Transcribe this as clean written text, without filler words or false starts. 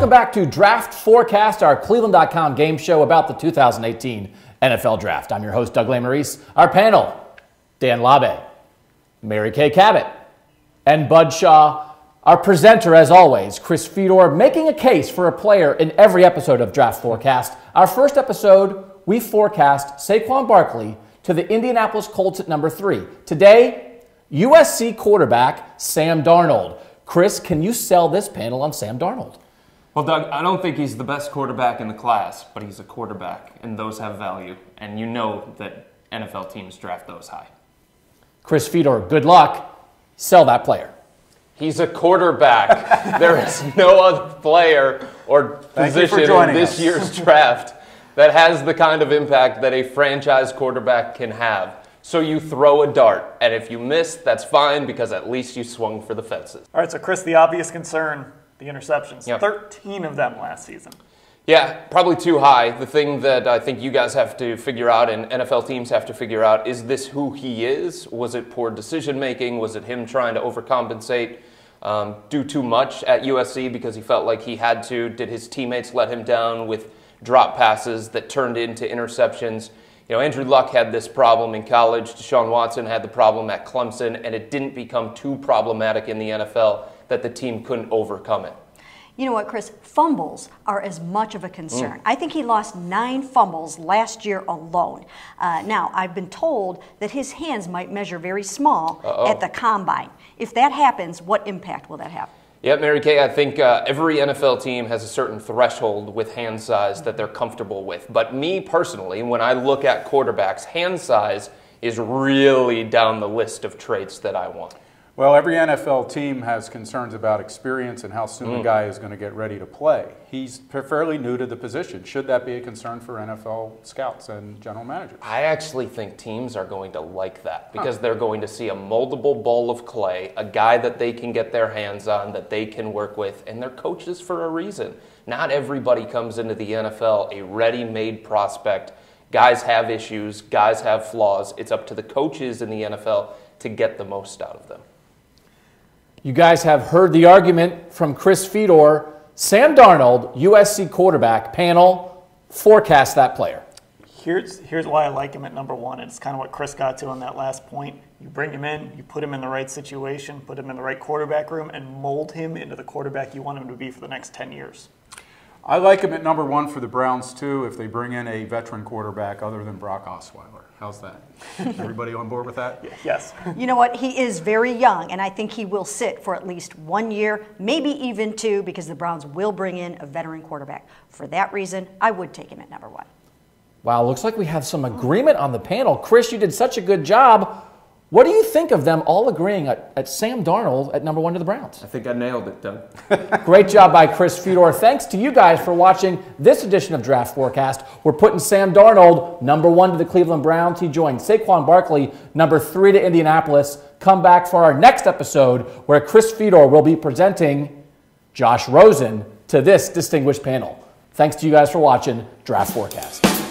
Welcome back to Draft Forecast, our cleveland.com game show about the 2018 NFL Draft. I'm your host, Doug Lesmerises. Our panel, Dan Labbe, Mary Kay Cabot, and Bud Shaw. Our presenter, as always, Chris Fedor, making a case for a player in every episode of Draft Forecast. Our first episode, we forecast Saquon Barkley to the Indianapolis Colts at number 3. Today, USC quarterback Sam Darnold. Chris, can you sell this panel on Sam Darnold? Well, Doug, I don't think he's the best quarterback in the class, but he's a quarterback, and those have value. And you know that NFL teams draft those high. Chris Fedor, good luck. Sell that player. He's a quarterback. There is no other player or position in this year's draft that has the kind of impact that a franchise quarterback can have. So you throw a dart, and if you miss, that's fine because at least you swung for the fences. All right, so Chris, the obvious concern, the interceptions. Yep. 13 of them last season. Yeah, probably too high. The thing that I think you guys have to figure out and NFL teams have to figure out, is this who he is? Was it poor decision making? Was it him trying to overcompensate, do too much at USC because he felt like he had to? Did his teammates let him down with drop passes that turned into interceptions? You know, Andrew Luck had this problem in college. Deshaun Watson had the problem at Clemson, and it didn't become too problematic in the NFL that the team couldn't overcome it. You know what, Chris? Fumbles are as much of a concern. I think he lost 9 fumbles last year alone. Now, I've been told that his hands might measure very small at the combine. If that happens, what impact will that have? Yeah, Mary Kay, I think every NFL team has a certain threshold with hand size that they're comfortable with. But me personally, when I look at quarterbacks, hand size is really down the list of traits that I want. Well, every NFL team has concerns about experience and how soon a guy is going to get ready to play. He's fairly new to the position. Should that be a concern for NFL scouts and general managers? I actually think teams are going to like that because they're going to see a moldable bowl of clay, a guy that they can get their hands on, that they can work with, and they're coaches for a reason. Not everybody comes into the NFL a ready-made prospect. Guys have issues, guys have flaws. It's up to the coaches in the NFL to get the most out of them. You guys have heard the argument from Chris Fedor. Sam Darnold, USC quarterback. Panel, forecast that player. Here's why I like him at number 1. It's kind of what Chris got to on that last point. You bring him in, you put him in the right situation, put him in the right quarterback room, and mold him into the quarterback you want him to be for the next 10 years. I like him at number 1 for the Browns, too, if they bring in a veteran quarterback other than Brock Osweiler. How's that? Everybody on board with that? Yes. You know what? He is very young, and I think he will sit for at least 1 year, maybe even 2, because the Browns will bring in a veteran quarterback. For that reason, I would take him at number 1. Wow, looks like we have some agreement on the panel. Chris, you did such a good job. What do you think of them all agreeing at Sam Darnold at number 1 to the Browns? I think I nailed it, Doug. Great job by Chris Fedor. Thanks to you guys for watching this edition of Draft Forecast. We're putting Sam Darnold, number 1 to the Cleveland Browns. He joined Saquon Barkley, number 3 to Indianapolis. Come back for our next episode where Chris Fedor will be presenting Josh Rosen to this distinguished panel. Thanks to you guys for watching Draft Forecast.